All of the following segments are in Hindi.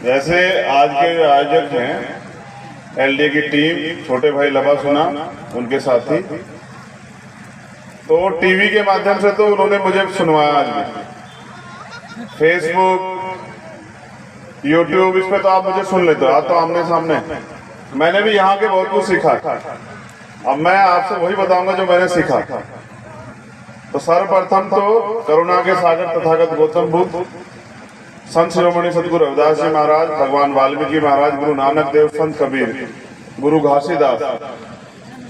जैसे आज के आयोजक हैं एलडी की टीम, छोटे भाई लबासुना उनके साथी, तो टीवी के माध्यम से तो उन्होंने मुझे सुनवाया। आज भी फेसबुक, यूट्यूब, इस पे तो आप मुझे सुन लेते हो, आज तो आमने सामने। मैंने भी यहाँ के बहुत कुछ सीखा। अब मैं आपसे वही बताऊंगा जो मैंने सीखा। तो सर्वप्रथम तो करुणा के सागर तथागत गौतम बुद्ध, संत शिरोमणि सतगुरु रविदास जी महाराज, भगवान वाल्मीकि महाराज, गुरु नानक देव, संत कबीर, गुरु घासीदास,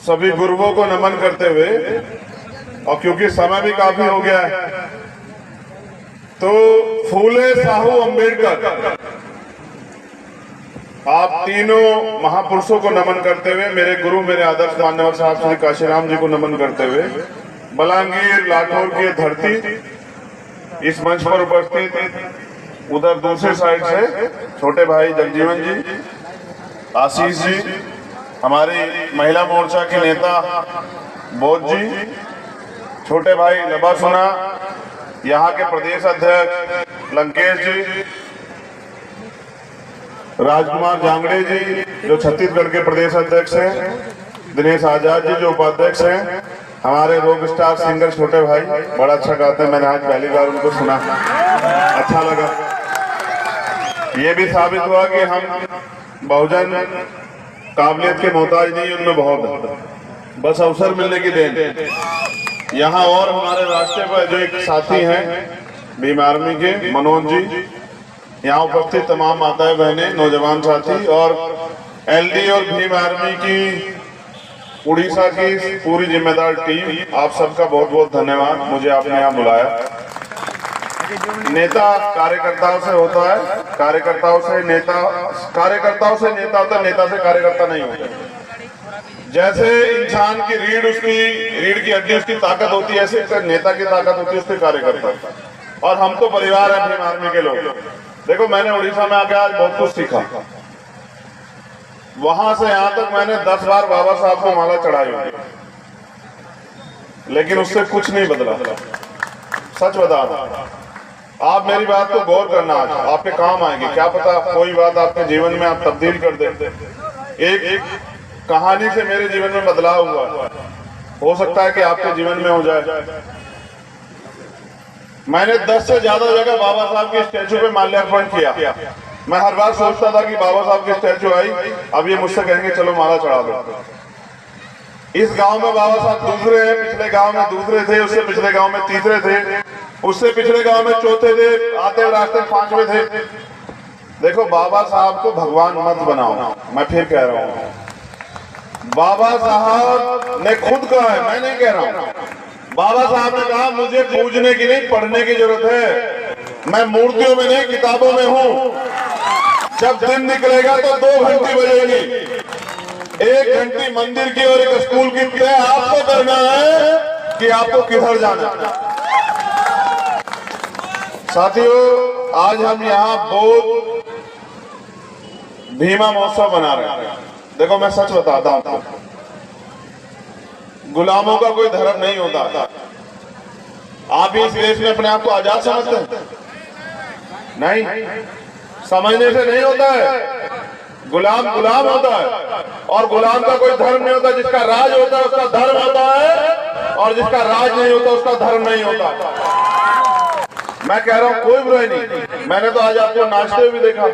सभी गुरुओं को नमन करते हुए, और क्योंकि समय भी काफी हो गया है, तो फूले साहू अम्बेडकर, आप तीनों महापुरुषों को नमन करते हुए, मेरे गुरु, मेरे आदर्श मान्यवर साहब श्री काशीराम जी को नमन करते हुए, बलांगीर लाठौर की धरती, इस मंच पर उपस्थित उधर दूसरे साइड से छोटे भाई जगजीवन जी, आशीष जी, हमारी महिला मोर्चा के नेता बोध जी, छोटे भाई लबासुना, यहाँ के प्रदेश अध्यक्ष लंकेश जी, राजकुमार जांगड़े जी जो छत्तीसगढ़ के प्रदेश अध्यक्ष हैं, दिनेश आजाद जी जो उपाध्यक्ष हैं, हमारे रॉक स्टार सिंगर छोटे भाई, बड़ा अच्छा गाते हैं, मैंने आज पहली बार उनको सुना, अच्छा लगा। ये भी साबित हुआ कि हम बहुजन काबिलियत के मोहताज नहीं, उनमें बहुत, बस अवसर मिलने की देन। यहाँ और हमारे रास्ते पर जो एक साथी हैं भीम आर्मी के मनोज जी, यहाँ उपस्थित तमाम माताएं बहनें, नौजवान साथी, और एलडी और भीम आर्मी की उड़ीसा की पूरी जिम्मेदार टीम, आप सबका बहुत बहुत धन्यवाद, मुझे आपने यहाँ बुलाया। नेता कार्यकर्ताओं से होता है, कार्यकर्ताओं से नेता होता है, नेता से कार्यकर्ता नहीं होता। जैसे इंसान की रीढ़ की हड्डी उसकी ताकत होती है, ऐसे नेता की ताकत होती है उसके कार्यकर्ता। और हम तो परिवार है भीम आर्मी के लोग। देखो, मैंने उड़ीसा में आके आज बहुत कुछ सीखा। वहां से यहाँ तक मैंने 10 बार बाबा साहब को माला चढ़ाई होगी, लेकिन उससे कुछ नहीं बदला। सच बता रहा, आप मेरी बात को गौर करना, आज आपके काम आएगी। क्या पता कोई बात आपके जीवन में आप तब्दील कर दे। एक कहानी से मेरे जीवन में बदलाव हुआ, हो सकता है कि आपके जीवन में हो जाए। मैंने 10 से ज्यादा जगह बाबा साहब के स्टैचू पे माल्यार्पण किया। मैं हर बार सोचता था कि बाबा साहब की स्टैचू आई, अब ये मुझसे कहेंगे चलो माला चढ़ा दो। इस गांव में बाबा साहब दूसरे हैं, पिछले गांव में दूसरे थे, उससे पिछले गांव में तीसरे थे, उससे पिछले गांव में चौथे थे, आते रास्ते 5वें थे। देखो, बाबा साहब को भगवान मत बनाओ। मैं फिर कह रहा हूँ, बाबा साहब ने खुद कहा है, मैं नहीं कह रहा हूँ। बाबा साहब ने कहा मुझे पूजने की नहीं, पढ़ने की जरूरत है। मैं मूर्तियों में नहीं, किताबों में हूँ। जब दिन निकलेगा तो 2 घंटी बजेगी, 1 घंटी मंदिर की और 1 स्कूल की। तय आपको करना है कि आपको किधर जाना है। साथियों, आज हम यहाँ बोध भीमा महोत्सव बना रहे हैं। देखो, मैं सच बताता हूँ आपको, गुलामों का कोई धर्म नहीं होता। आप इस देश में अपने आप को आजाद समझते हैं? नहीं, समझने से नहीं होता है। गुलाम गुलाम होता है, और गुलाम का कोई धर्म नहीं होता। जिसका राज होता है उसका धर्म होता है, और जिसका राज नहीं होता उसका धर्म नहीं होता। मैं कह रहा हूं, कोई बुराई नहीं। मैंने तो आज आपको नाचते हुए भी देखा।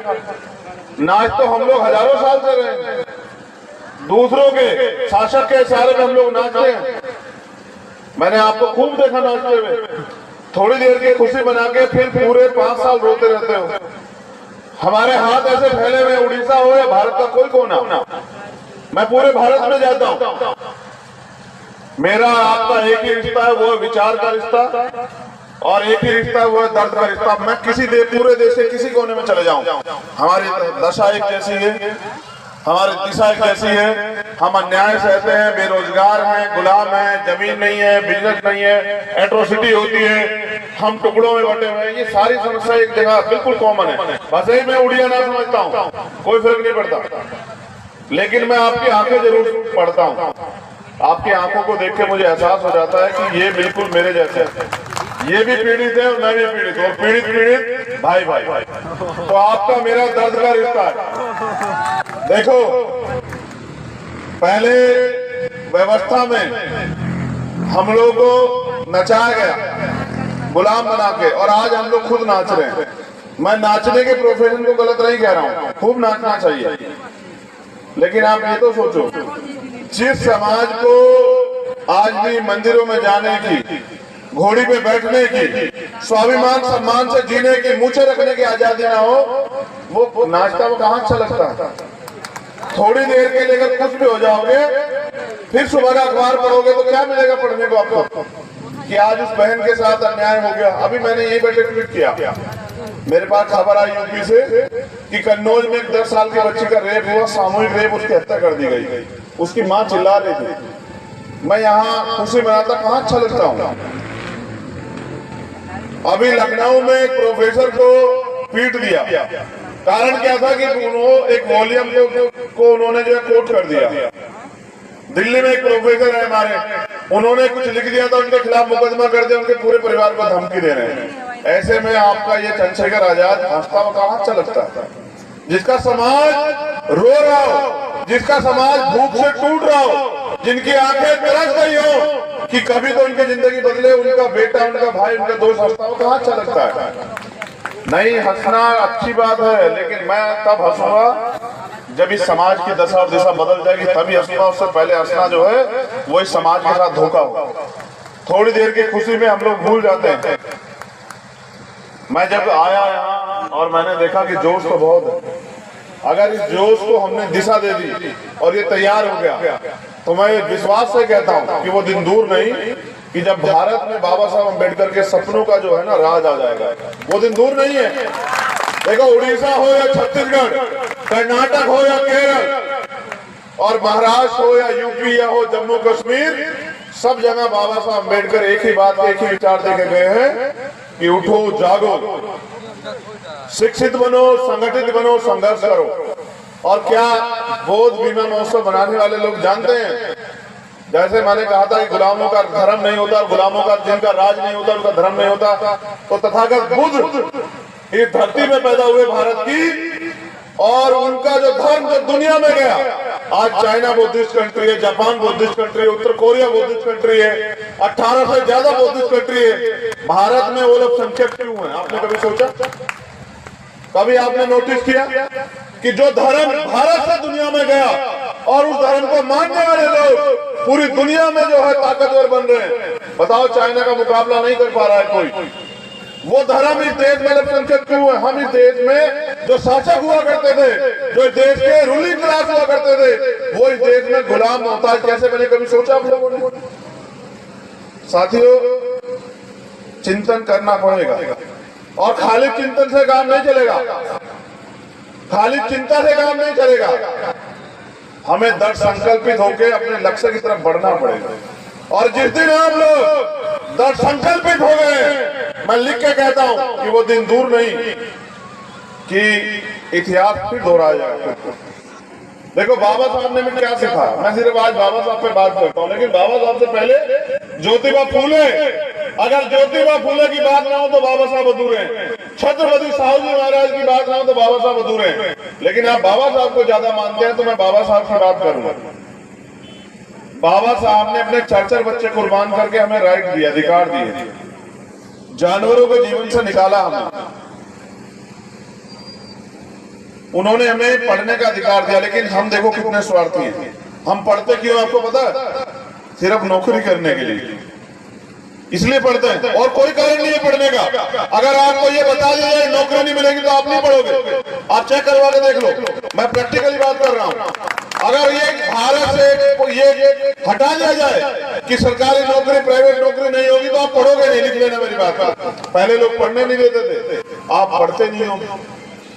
नाच तो हम लोग हजारों साल से रहे हैं, दूसरों के शासक के इशारे में हम लोग नाचते हैं। मैंने आपको खूब देखा नाचते हुए। थोड़ी देर की खुशी बना के फिर पूरे 5 साल रोते रहते हो। हमारे हाथ ऐसे फैले हुए, उड़ीसा हो या भारत का कोई कोना, मैं पूरे भारत में जाता हूं। मेरा आपका एक ही रिश्ता है, वो है विचार का रिश्ता, और एक ही रिश्ता है, वो है दर्द का रिश्ता। मैं किसी पूरे देश के किसी कोने में चले जाऊं, हमारी दशा एक जैसी है, हमारी दिशा एक जैसी है। हम अन्याय सहते हैं, बेरोजगार हैं, गुलाम हैं, जमीन नहीं है, बिजनेस नहीं है, एट्रोसिटी होती है, हम टुकड़ों में बटे हुए हैं। ये सारी समस्या एक जगह बिल्कुल कॉमन है। बस यही मैं उड़िया ना समझता हूँ, कोई फर्क नहीं पड़ता। लेकिन मैं आपकी आंखें जरूर पढ़ता हूँ। आपकी आंखों को देख के मुझे एहसास हो जाता है कि ये बिल्कुल मेरे जैसे हैं। ये भी पीड़ित है और मैं भी पीड़ित हूँ, और पीड़ित पीड़ित भाई भाई। तो आपका मेरा दर्द का रिश्ता है। देखो, पहले व्यवस्था में हम लोग को नचाया गया गुलाम बना के, और आज हम लोग खुद नाच रहे हैं। मैं नाचने के प्रोफेशन को गलत नहीं कह रहा हूँ, खूब नाचना चाहिए, लेकिन आप ये तो सोचो, जिस समाज को आज भी मंदिरों में जाने की, घोड़ी पे बैठने की, स्वाभिमान सम्मान से जीने की, मूछे रखने की आजादी ना हो, वो नाचता वो कहाँ अच्छा लगता है। थोड़ी देर के लिए अगर कुछ भी हो जाओगे, फिर सुबह का अखबार पढ़ोगे तो क्या मिलेगा पढ़ने को आपको, कि आज उस बहन के साथ अन्याय हो गया। अभी मैंने यही बैठे ट्वीट किया, मेरे पास खबर आई यूपी से कि कन्नौज में 10 साल की बच्ची का रेप हुआ, सामूहिक रेप, उसकी हत्या कर दी गई। उसकी माँ चिल्ला रही थी, मैं यहाँ खुशी मनाता कहाँ अच्छा लगता हूँ। अभी लखनऊ में एक प्रोफेसर को पीट दिया, कारण क्या था कि उन्होंने एक वॉल्यूम को उन्होंने जो है कोट कर दिया। दिल्ली में एक प्रोफेसर है हमारे, उन्होंने कुछ लिख दिया था, उनके खिलाफ मुकदमा कर दिया, उनके पूरे परिवार को धमकी दे रहे हैं। ऐसे में आपका ये चंद्रशेखर आजाद हंसता हुआ कहाँ अच्छा लगता है। जिसका समाज रो रहा हो, जिसका समाज भूख से टूट रहा हो, जिनकी आंखें तरस गई हो कि कभी तो उनकी जिंदगी बदले, उनका बेटा, उनका भाई, उनका दोस्त हंसता हुआ कहाँ अच्छा लगता है। नहीं, हंसना अच्छी बात है, लेकिन मैं तब हंसूंगा जब इस समाज की दशा और दिशा बदल जाएगी, तभी हंसूंगा। उससे पहले हंसना जो है वो इस समाज के साथ धोखा हो। थोड़ी देर की खुशी में हम लोग भूल जाते हैं। मैं जब आया यहाँ और मैंने देखा कि जोश तो बहुत है, अगर इस जोश को हमने दिशा दे दी और ये तैयार हो गया, तो मैं विश्वास से कहता हूँ कि वो दिन दूर नहीं कि जब भारत में बाबा साहब अम्बेडकर के सपनों का जो है ना राज आ जाएगा। वो दिन दूर नहीं है। देखो, उड़ीसा हो या छत्तीसगढ़, कर्नाटक हो या केरल, और महाराष्ट्र हो या यूपी या हो जम्मू कश्मीर, सब जगह बाबा साहब अम्बेडकर एक ही बात, एक ही विचार देके गए हैं कि उठो, जागो, शिक्षित बनो, संगठित बनो, संघर्ष करो। और क्या बौद्ध भीमा महोत्सव बनाने वाले लोग जानते हैं, जैसे मैंने कहा था कि गुलामों का धर्म नहीं होता, गुलामों का जिनका राज नहीं होता उनका धर्म नहीं होता, तो तथागत बुद्ध इस धरती में पैदा हुए भारत की, और उनका जो धर्म जो दुनिया में गया, आज चाइना बुद्धिस्ट कंट्री है, जापान बुद्धिस्ट कंट्री है, उत्तर कोरिया बुद्धिस्ट कंट्री है, 18 से ज्यादा बुद्धिस्ट कंट्री है। भारत में वो लोग संख्यक क्यों हैं? आपने कभी सोचा? कभी आपने नोटिस किया कि जो धर्म भारत से दुनिया में गया और उस धर्म को मानने वाले लोग पूरी दुनिया में जो है ताकतवर बन रहे हैं। बताओ, चाइना का मुकाबला नहीं कर पा रहा है कोई। वो धर्म इस देश में अल्पसंख्यक क्यों है? हम इस देश में जो शासक हुआ करते थे, जो इस देश के रूलिंग क्लास हुआ करते थे, वो इस देश में गुलाम मोहताज कैसे बने? कभी सोचा आप लोगों ने? साथियों, चिंतन करना पड़ेगा, और खाली चिंतन से काम नहीं चलेगा, खाली चिंता से काम नहीं चलेगा। हमें दृढ़ संकल्पित होकर अपने लक्ष्य की तरफ बढ़ना पड़ेगा। और जिस दिन आप लोग दृढ़ संकल्पित हो गए, मैं लिख के कहता हूं कि वो दिन दूर नहीं कि इतिहास फिर दोहराया जाएगा। देखो, बाबा साहब ने क्या सिखाया, मैं सिर्फ आज बाबा साहब पे बात करता हूं, लेकिन बाबा साहब से पहले ज्योतिबा फूले, अगर ज्योतिबा फूले की बात ना हो तो बाबा साहब अधूरे हैं। छत्रपति साहू जी महाराज की बात ना हो तो बाबा साहब अधूरे हैं। लेकिन आप बाबा साहब को ज्यादा मानते हैं तो मैं बाबा साहब की बात करूंगा। बाबा साहब ने अपने 4 बच्चे कुर्बान करके हमें राइट दिए, अधिकार दिए, जानवरों को जीवन से निकाला हमें। उन्होंने हमें पढ़ने का अधिकार दिया, लेकिन हम देखो कितने स्वार्थी हैं। हम पढ़ते क्यों आपको पता है? सिर्फ नौकरी करने के लिए, इसलिए पढ़ते हैं, और कोई कारण नहीं है पढ़ने का। अगर आपको ये बता दिया जाए नौकरी नहीं मिलेगी तो आप नहीं पढ़ोगे। आप चेक करवा के देख लो, मैं प्रैक्टिकली बात कर रहा हूँ। अगर ये भारत से ये हटा दिया जाए कि सरकारी नौकरी, प्राइवेट नौकरी नहीं होगी तो आप पढ़ोगे नहीं। लिख लेना मेरी बात। पहले लोग पढ़ने नहीं देते थे, आप पढ़ते नहीं हो।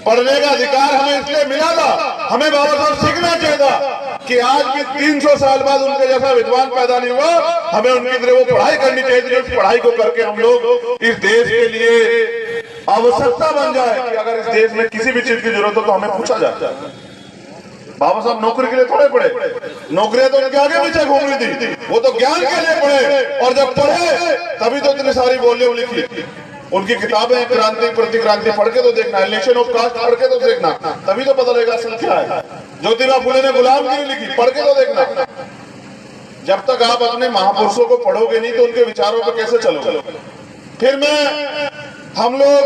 पढ़ने का अधिकार हमें इसलिए मिला था, हमें बाबा साहब सीखना चाहिए था कि आज भी 300 साल बाद उनके जैसा विद्वान पैदा नहीं हुआ, हमें उनकी तरह वो पढ़ाई करनी चाहिए थी। उस पढ़ाई को करके हम लोग इस देश के लिए आवश्यकता बन जाए कि अगर इस देश में किसी भी चीज की जरूरत हो तो हमें पूछा जाता है। बाबा साहब नौकरी के लिए थोड़े पढ़े, नौकरियां तो उनके आगे पीछे घूम रही थी, वो तो ज्ञान के लिए पढ़े, और जब पढ़े तभी तो इतनी सारी वॉल्यूम लिखी। उनकी किताबें क्रांति प्रतिक्रांति पढ़ के तो देखना, इलेक्शन ऑफ कास्ट पढ़ के तो देखना, तभी तो पता लगेगा असल क्या है। ज्योतिबा फुले ने गुलामगिरी लिखी, पढ़ के तो देखना। जब तक आप अपने महापुरुषों को पढ़ोगे नहीं तो उनके विचारों पर कैसे चलोगे। फिर हम लोग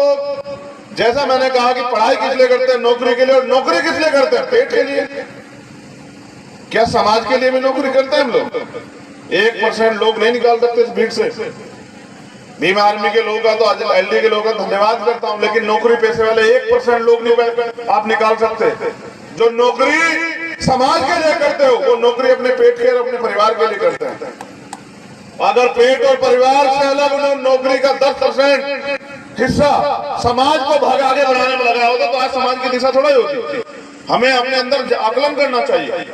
जैसा मैंने कहा कि पढ़ाई किस लिए करते हैं, नौकरी के लिए, और नौकरी किस लिए करते हैं, पेट के लिए। क्या समाज के लिए भी नौकरी करते हैं हम लोग? 1% लोग नहीं निकाल सकते इस भीड़ से। भीम आर्मी के लोगों का तो आज एलडी के लोगों का धन्यवाद करता हूं, लेकिन नौकरी पैसे वाले 1% लोग नहीं आप निकाल सकते। जो नौकरी समाज के लिए करते हो वो नौकरी अपने पेट के और अपने परिवार के लिए करते हैं। अगर पेट और परिवार से अलग उन्होंने नौकरी का 10% हिस्सा समाज को आगे बढ़ाने में लगाया होता तो आज समाज की दिशा थोड़ा ही होती। हमें अपने अंदर आकलन करना चाहिए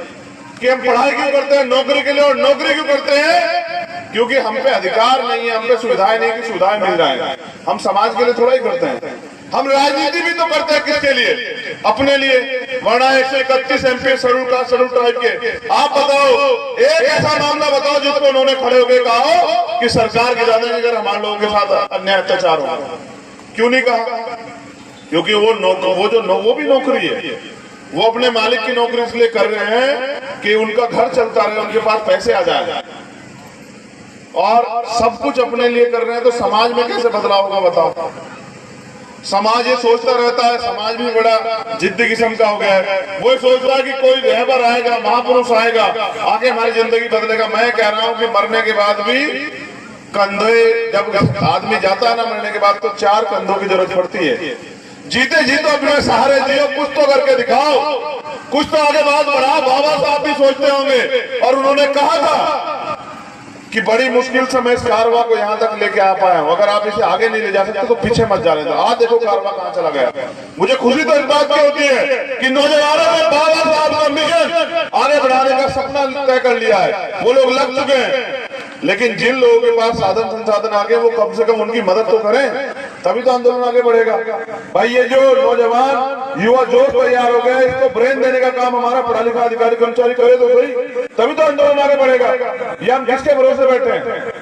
कि हम पढ़ाई क्यों करते हैं, नौकरी के लिए, और नौकरी क्यों करते हैं क्योंकि हम पे अधिकार नहीं है, हम पे सुविधाएं नहीं कि सुविधाएं मिल जाए। हम समाज के लिए थोड़ा ही करते हैं। हम राजनीति भी तो करते हैं किसके लिए? अपने लिए। वरना 131 MP schedule caste schedule tribe के, आप बताओ एक ऐसा मामला बताओ जिसको उन्होंने खड़े होकर कहा कि सरकार की ज्यादा अगर हमारे लोगों के साथ अन्याय अत्याचार हो, क्यों नहीं कहा? क्योंकि वो भी नौकरी है, वो अपने मालिक की नौकरी इसलिए कर रहे हैं कि उनका घर चलता रहे, उनके पास पैसे आ जाए, और सब कुछ अपने लिए कर रहे हैं। तो समाज में कैसे बदलाव होगा बताओ? समाज ये सोचता रहता है, समाज भी बड़ा जिद्दी किस्म का हो गया है। वो सोच रहा है कि कोई रहबर आएगा, महापुरुष आएगा, आगे हमारी जिंदगी बदलेगा। मैं कह रहा हूं कि मरने के बाद भी कंधे, जब आदमी जाता है ना मरने के बाद, तो 4 कंधों की जरूरत पड़ती है। जीते जी तो अपने सहारे जियो, कुछ तो करके दिखाओ, कुछ तो आगे बात बढ़ाओ। बाबा साहब भी सोचते होंगे, और उन्होंने कहा था कि बड़ी मुश्किल से मैं इस कारवा को यहाँ तक लेके आ पाया हूँ, अगर आप इसे आगे नहीं ले जा सकते तो पीछे मत जाने दो। आज देखो कारवा कहाँ चला गया। मुझे खुशी तो इस बात की होती है कि नौजवानों ने बाबा साहब का मिशन आगे बढ़ाने का सपना तय कर लिया है, वो लोग लग चुके हैं। लेकिन जिन लोगों के पास साधन संसाधन आगे, वो कम से कम उनकी मदद तो करें, तभी तो आंदोलन आगे बढ़ेगा। भाई ये जो नौजवान युवा जोश तैयार हो गया, इसको ब्रेन देने का काम हमारा पढ़ा लिखा अधिकारी कर्मचारी करे तो सही, तभी तो आंदोलन आगे बढ़ेगा। ये हम किसके भरोसे बैठे हैं?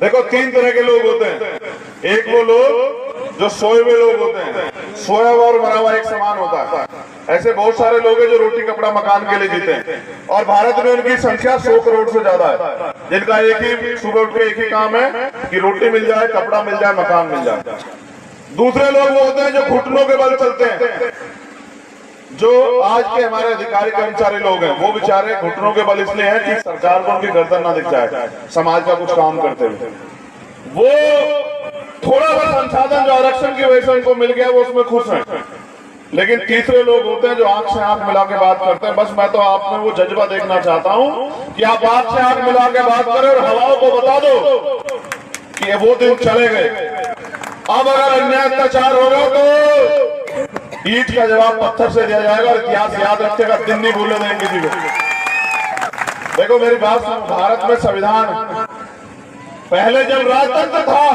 देखो 3 तरह के लोग होते हैं। एक वो लोग जो सोए हुए लोग होते हैं, सोया हुआ और मरा हुआ एक समान होता है। ऐसे बहुत सारे लोग हैं जो रोटी कपड़ा मकान के लिए जीते हैं, और भारत में उनकी संख्या 100 करोड़ से ज्यादा है, जिनका एक ही सुबह उठ के एक ही काम है कि रोटी मिल जाए, कपड़ा मिल जाए, मकान मिल जाए। दूसरे लोग वो होते हैं जो घुटनों के बल चलते हैं। जो आज के हमारे अधिकारी कर्मचारी लोग हैं, वो बेचारे घुटनों के बल इसलिए हैं कि सरकार को उनकी गर्दन ना दिख जाए समाज का कुछ काम करते हुए। वो थोड़ा सा संसाधन जो आरक्षण की वजह से उनको मिल गया, वो उसमें खुश हैं। लेकिन तीसरे लोग होते हैं जो आंख से आंख मिला के बात करते हैं। बस मैं तो आप में वो जज्बा देखना चाहता हूं कि आप आंख से आंख मिला के बात करें और हवाओं को बता दो कि वो दिन चले गए। अब अगर अन्याय अत्याचार होगा तो ईंट का जवाब पत्थर से दिया जाएगा, और इतिहास याद रखेगा, दिन नहीं भूलने देंगे किसी को। देखो मेरी बात सुनो, भारत में संविधान, पहले जब राजतंत्र था,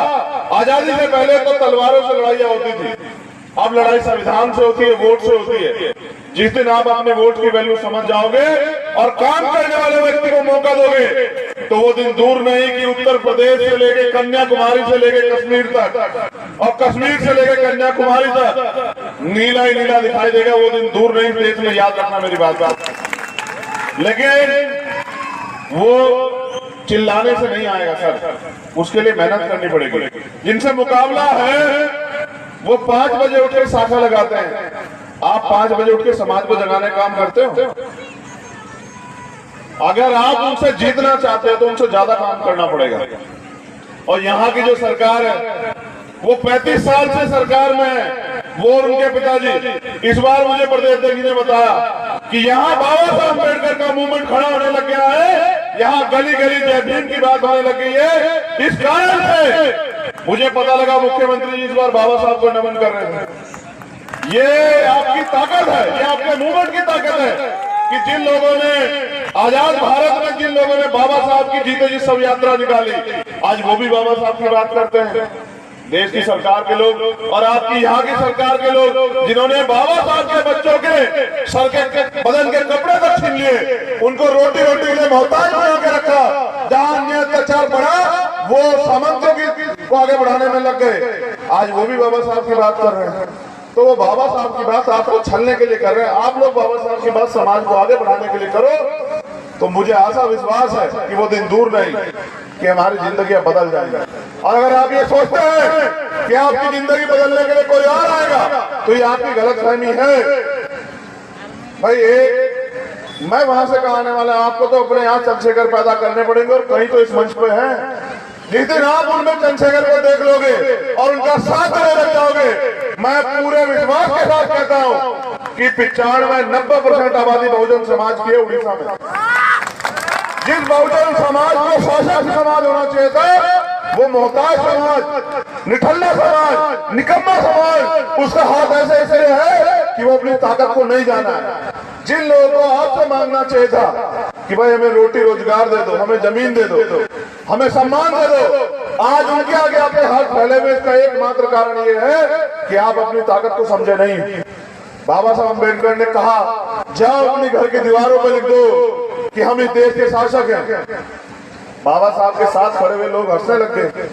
आजादी से पहले तो तलवारों से लड़ाइयां होती थी। अब लड़ाई संविधान से होती है, वोट से होती है। जिस दिन आप अपने वोट की वैल्यू समझ जाओगे और काम करने वाले व्यक्ति को मौका दोगे, तो वो दिन दूर नहीं कि उत्तर प्रदेश से लेके कन्याकुमारी से लेके कश्मीर तक, और कश्मीर से लेके कन्याकुमारी तक नीला ही नीला दिखाई देगा। वो दिन दूर नहीं, देश में याद रखना मेरी बात। लेकिन वो चिल्लाने से नहीं आएगा सर, उसके लिए मेहनत करनी पड़ेगी। जिनसे मुकाबला है वो 5 बजे उठ के शाखा लगाते हैं। आप 5 बजे उठ के समाज को जगाने का काम करते हो? अगर आप उनसे जीतना चाहते हो तो उनसे ज्यादा काम करना पड़ेगा। और यहाँ की जो सरकार है वो 35 साल से सरकार में है, वो और उनके पिताजी। इस बार मुझे प्रदेश अध्यक्ष ने बताया कि यहाँ बाबा साहब अम्बेडकर का मूवमेंट खड़ा होने लग गया है, यहाँ गली गली जय भीम की बात होने लग गई है। इस कारण से मुझे पता लगा मुख्यमंत्री जी इस बार बाबा साहब को नमन कर रहे थे। ये आपकी ताकत है, ये आपके मूवमेंट की ताकत है कि जिन लोगों ने आजाद भारत में, जिन लोगों ने बाबा साहब की जीते जी सब यात्रा निकाली, आज वो भी बाबा साहब की बात करते हैं। देश की सरकार के लोग और आपकी यहाँ की सरकार के लोग जिन्होंने बाबा साहब के बच्चों के सर के बदन के कपड़े तक छीन लिए, उनको रोटी रोटी के लिए मोहताज बना के रखा। जहाँ अन्य अत्याचार बढ़ा वो सामंतों को आगे बढ़ाने में लग गए। आज वो भी बाबा साहब की बात कर रहे हैं, तो वो बाबा साहब की बात आपको छलने के लिए कर रहे हैं। आप लोग बाबा साहब की बात समाज को आगे बढ़ाने के लिए करो, तो मुझे आशा विश्वास है कि वो दिन दूर नहीं कि हमारी जिंदगी बदल जाएगी। और अगर आप ये सोचते हैं कि आपकी जिंदगी बदलने के लिए कोई और आएगा, तो ये आपकी गलतफहमी है। भाई मैं वहां से कहा आने वाला, आपको तो अपने यहाँ चंद्रशेखर पैदा करने पड़ेंगे और कहीं तो इस मंच पे है। जिस दिन आप उनमें चंद्रशेखर को देख लोगे और उनका साथ देने लग जाओगे, मैं पूरे विश्वास के साथ कहता हूँ कि 95-90% आबादी बहुजन समाज की है उड़ीसा में। जिस बहुजन समाज को शासक समाज होना चाहिए था, वो मोहताज समाज, निठल्ला समाज, निकम्मा समाज, उसका हाथ ऐसे ऐसे है कि वो अपनी ताकत को नहीं जाना है। जिन लोगों को आपसे मांगना चाहिए था कि भाई हमें रोटी रोजगार दे दो, हमें जमीन दे दो, हमें सम्मान दे दो, आज उनके आगे आपके हाथ फैले हुए। इसका एकमात्र कारण ये है कि आप अपनी ताकत को समझे नहीं। बाबा साहब अम्बेडकर ने कहा, जाओ अपने घर की दीवारों पर लिख दो कि हम इस देश के शासक हैं। बाबा साहब के साथ खड़े हुए लोग हंसने लग गए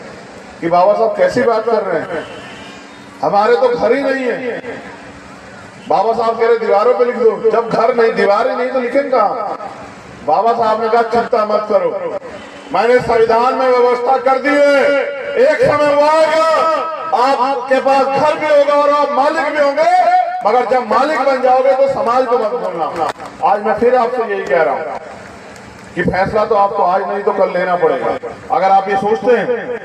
कि बाबा साहब कैसी बात कर रहे हैं, हमारे तो घर ही नहीं है। बाबा साहब कह रहे दीवारों पे लिख दो, जब घर नहीं, दीवारें नहीं तो लिखेंगे कहाँ? बाबा साहब ने कहा चिंता मत करो, मैंने संविधान में व्यवस्था कर दी है, एक समय वो आएगा आपके पास घर भी होगा और आप मालिक भी होंगे, मगर जब मालिक बन जाओगे तो समाज को मत भूलना। आज मैं फिर आपसे यही कह रहा हूँ कि फैसला तो आपको आज नहीं तो कल लेना पड़ेगा। अगर आप ये सोचते हैं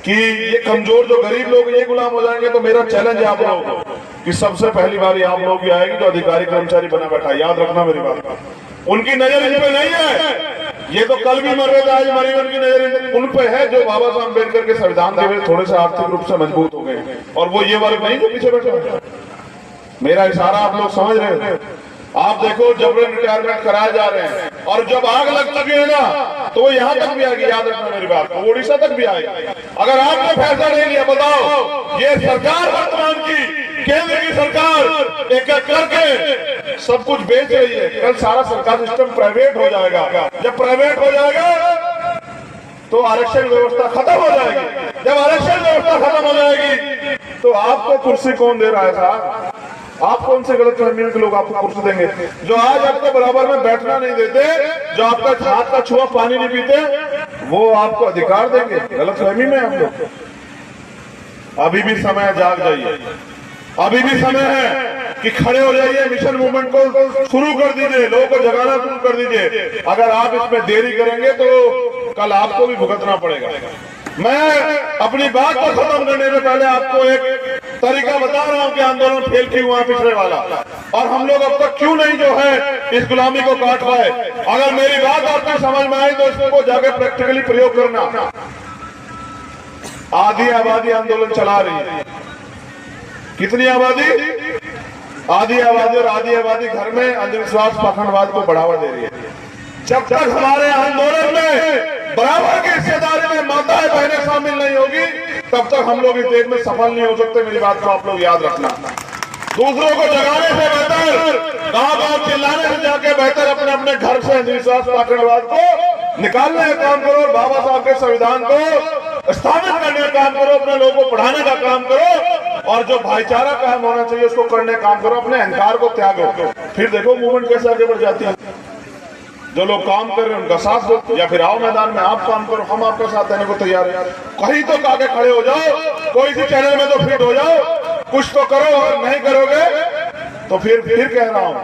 कि ये कमजोर जो गरीब लोग ये गुलाम हो जाएंगे, तो मेरा चैलेंज है आप लोगों को कि सबसे पहली बारी आप लोग की आएगी जो अधिकारी कर्मचारी बना बैठा है। याद रखना मेरी बात, उनकी नजर इन पे नहीं है। ये तो कल भी मर रहे थे, आज मरी, उनकी नजर उन पे है जो बाबा साहब अम्बेडकर के संविधान के वजह थोड़े से आर्थिक रूप से मजबूत हो गए, और वो ये वर्ग नहीं जो पीछे बैठे। मेरा इशारा आप लोग समझ रहे हैं। आप देखो जबरन रिटायरमेंट कराए जा रहे हैं, और जब आग लग चुकी है ना तो वो यहाँ तक भी आएगी। याद रखना मेरी बात, वो उड़ीसा तक भी आएगी। अगर आपने फैसला नहीं लिया, बताओ ये सरकार वर्तमान की केंद्र की सरकार एक एक करके सब कुछ बेच रही है। कल सारा सरकार सिस्टम प्राइवेट हो जाएगा। जब प्राइवेट हो जाएगा तो आरक्षण व्यवस्था खत्म हो जाएगी। जब आरक्षण व्यवस्था खत्म हो जाएगी तो आपको कुर्सी कौन दे रहा है साहब? आप कौन से गलत फहमियों के लोग आपको कुर्सी देंगे? जो आज आपको बराबर में बैठना नहीं देते, जो आपका हाथ का छुआ पानी नहीं पीते, वो आपको अधिकार देंगे? गलत फहमी में आप लोग। अभी भी समय, जाग जाइए, अभी भी समय है कि खड़े हो जाइए, मिशन मूवमेंट को शुरू कर दीजिए, लोगों को जगाना शुरू कर दीजिए। अगर आप इसमें देरी करेंगे तो कल आपको भी भुगतना पड़ेगा। मैं अपनी बात को खत्म करने से पहले आपको एक तरीका बता रहा हूं कि आंदोलन फेल क्यों हुआ पिछले वाला, और हम लोग अब तक क्यों नहीं जो है इस गुलामी को काट पाए। अगर मेरी बात आपको समझ में आई तो इसको जाके प्रैक्टिकली प्रयोग करना। आधी आबादी आंदोलन चला रही है। कितनी आबादी? आधी आबादी, और आधी आबादी घर में अंधविश्वास पाखंडवाद को बढ़ावा दे रही है। जब तक हमारे आंदोलन में बराबर की हिस्सेदारी में माताएं बहनें शामिल नहीं होगी, तब तक हम लोग इस देश में सफल नहीं हो सकते। मेरी बात को आप लोग याद रखना। दूसरों को जगाने से बेहतर, गाँव चिल्लाने से जाके बेहतर अपने अपने घर से अंधविश्वास पाखंडवाद को निकालने का काम करो, और बाबा साहब के संविधान को स्थापित करने का काम करो, अपने लोगों को पढ़ाने का काम करो, और जो भाईचारा कायम होना चाहिए उसको करने का काम करो। अपने अहंकार को त्यागो, फिर देखो मूवमेंट कैसे आगे बढ़ जाती है। जो लोग काम कर रहे हैं उनका साथ दो, या फिर आओ मैदान में आप काम करो, हम आपका साथ देने को तैयार है। कहीं तो आगे खड़े हो जाओ, कोई सी चैनल में तो फिट हो जाओ, कुछ तो करो। और नहीं करोगे तो फिर कह रहा हूं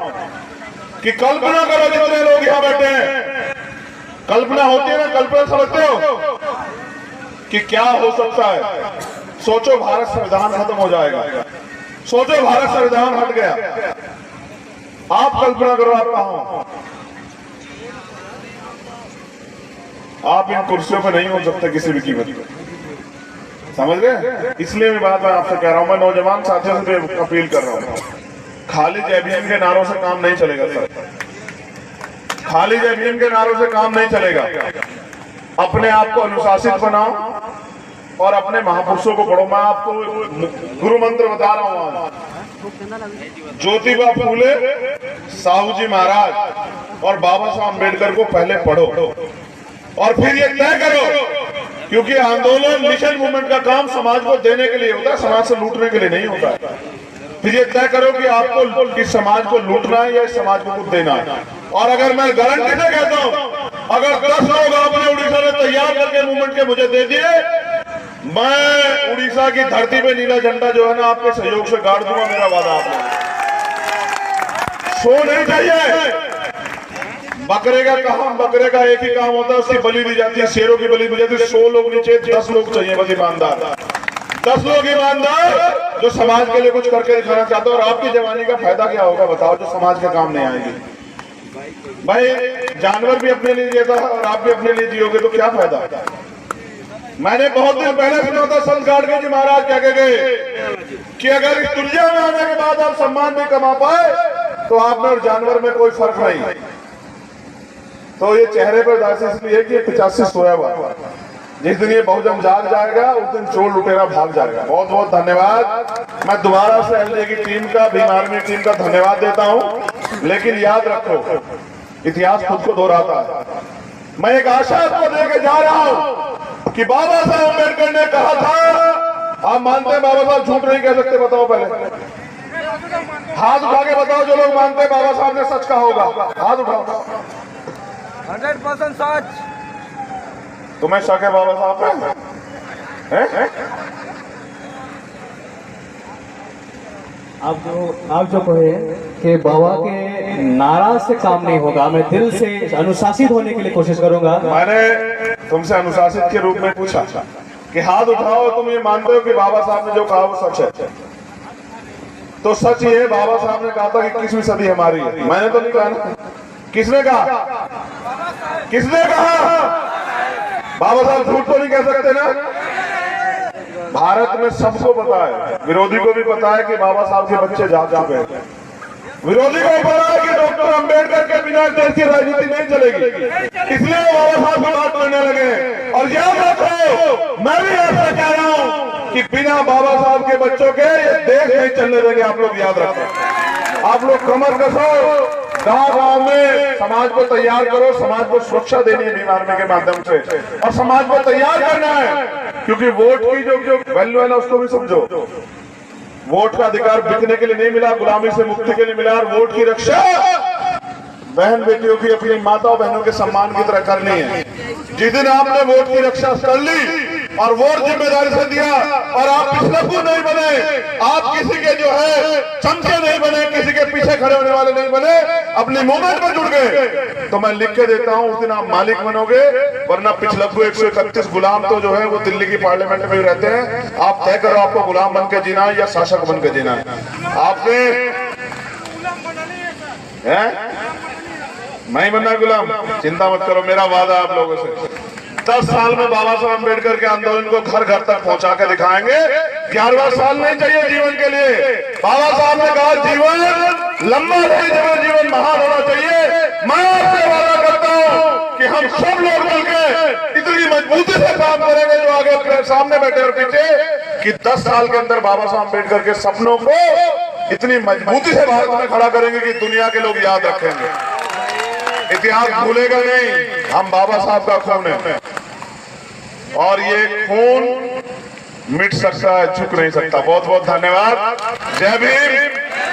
कि कल्पना करो, जितने लोग यहाँ बैठे हैं, कल्पना होती है ना, कल्पना समझते हो कि क्या हो सकता है? सोचो भारत संविधान खत्म हो जाएगा, सोचो भारत संविधान हट गया, आप कल्पना करो आप कहां हो? आप इन कुर्सियों पे नहीं हो सकते किसी भी कीमत पर, समझ गए? इसलिए मैं बात आपसे कह रहा हूं, मैं नौजवान साथियों से अपील कर रहा हूं, खाली जय भीम के नारों से काम नहीं चलेगा सर, खाली जय भीम के नारों से काम नहीं चलेगा। अपने आप को अनुशासित बनाओ और अपने महापुरुषों को पढ़ो। मैं आपको गुरु मंत्र बता रहा हूँ आज। ज्योतिबा फूले, साहू जी महाराज और बाबा साहब अम्बेडकर को पहले पढ़ो और फिर ये तय करो, क्योंकि आंदोलन मिशन मूवमेंट का काम समाज को देने के लिए होता है, समाज से लूटने के लिए नहीं होता। फिर ये तय करो कि आपको इस समाज को लूटना है या इस समाज को कुछ देना है। और अगर मैं गारंटी से कहता हूं, अगर 10 लोग आपने उड़ीसा में तैयार करके मूवमेंट के मुझे दे दिए, मैं उड़ीसा की धरती पे नीला झंडा जो है ना आपके सहयोग से गाड़ दूंगा। मेरा वादा आपको। सो नहीं चाहिए। बकरे का काम, बकरे का एक ही काम होता है, उसकी बलि दी जाती है, शेरों की बलि दी जाती है। 100 लोग नीचे, 10 लोग चाहिए बस ईमानदार। 10 लोग ईमानदार जो समाज के लिए कुछ करके दिखाना चाहते हो। और आपकी जवानी का फायदा क्या होगा बताओ, जो समाज के काम नहीं आएगी। भाई जानवर भी अपने लिए जिएगा और आप भी अपने लिए जियोगे तो क्या फायदा। मैंने बहुत दिन पहले सुना था संत गाडगे जी महाराज क्या कह गए कि अगर इस दुनिया में आने के बाद आप सम्मान नहीं कमा पाए तो आप में और जानवर में कोई फर्क नहीं। तो ये चेहरे पर दासी इसलिए कि 85 सोया हुआ। जिस दिन ये बहुजन जाग जाएगा उस दिन चोर लुटेरा भाग जाएगा। बहुत बहुत धन्यवाद। मैं दोबारा से एलजे की टीम का, भीम आर्मी टीम का धन्यवाद देता हूं। लेकिन याद रखो, इतिहास खुद को दोहराता है। मैं एक आशा आपको देके जा रहा हूं कि बाबा साहब अम्बेडकर ने कहा था, आप मानते हैं बाबा साहब झूठ नहीं कह सकते? बताओ पहले हाथ उठा के बताओ जो लोग मानते हैं बाबा साहब ने सच कहा होगा, हाथ उठाओ। 100% सच। तुम्हें शक है बाबा साहब पे? आप जो कहे कि बाबा के नाराज से काम नहीं होगा, मैं दिल से अनुशासित होने के लिए कोशिश करूंगा। मैंने तुमसे अनुशासित के रूप में पूछा कि हाथ उठाओ, तुम ये मानते हो कि बाबा साहब ने जो कहा वो सच है? तो सच ये है, बाबा साहब ने कहा था कि 21वीं सदी हमारी है। मैंने तो नहीं कहा ना। किसने कहा? किसने कहा? बाबा साहब झूठ तो नहीं कह सकते ना। भारत में सबको पता है, विरोधी को भी पता है कि बाबा साहब के बच्चे जा चुके हैं। विरोधी को भी पता है कि डॉक्टर अंबेडकर के बिना देश की राजनीति नहीं चलेगी, इसलिए वो बाबा साहब की बात करने लगे। और याद रखो, मैं भी ऐसा कह रहा हूं कि बिना बाबा साहब के बच्चों के ये देश नहीं चलने देंगे। आप लोग याद रखो, आप लोग कमर कसो, गांव में समाज को तैयार करो। समाज को सुरक्षा देनी है भीम आर्मी के माध्यम से, और समाज को तैयार करना है, क्योंकि वोट की जो वैल्यू है ना उसको भी समझो। वोट का अधिकार बिकने के लिए नहीं मिला, गुलामी से मुक्ति के लिए मिला। और वोट की रक्षा बहन बेटियों की, अपनी माताओं बहनों के सम्मान की तरह करनी है। जिस दिन आपने वोट की रक्षा कर ली और वोट जिम्मेदारी से दिया, और आप पिछलकू नहीं बने, आप किसी के जो है चमचे नहीं बने, किसी के पीछे खड़े होने वाले नहीं बने, अपनी मूवमेंट में जुड़ गए, तो मैं लिख के देता हूं उस दिन आप मालिक बनोगे। वरना पिछलकू 131 गुलाम तो जो है वो दिल्ली की पार्लियामेंट में ही रहते हैं। आप तय करो आपको गुलाम बन के जीना है या शासक बन के जीना है। आपने मैं बनना गुलाम, चिंता मत करो, मेरा वादा आप लोगों से। 10 साल में बाबा साहब अम्बेडकर के आंदोलन को घर घर तक पहुंचा के दिखाएंगे। 11वां साल नहीं चाहिए जीवन के लिए। बाबा साहब ने कहा जीवन लंबा नहीं, जीवन महान होना चाहिए। मैं आपसे वादा करता हूं कि हम सब लोग मिलकर इतनी मजबूती से काम करेंगे, जो आगे सामने बैठे और पीछे, कि 10 साल के अंदर बाबा साहब अम्बेडकर के सपनों को इतनी मजबूती से भारत में खड़ा करेंगे कि दुनिया के लोग याद रखेंगे। इतिहास भूलेगा नहीं, हम बाबा साहब का खून है, और ये खून मिट सकता है, झुक नहीं सकता। बहुत बहुत धन्यवाद। जय भीम,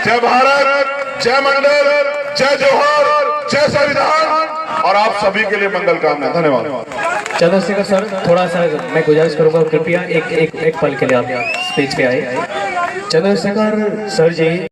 जय भारत, जय मंडल, जय जोहर, जय संविधान, और आप सभी के लिए मंगल कामना। धन्यवाद। चंद्रशेखर सर, थोड़ा सा मैं गुजारिश करूंगा, कृपया एक पल के लिए आप स्टेज पे आए। चंद्रशेखर सर जी।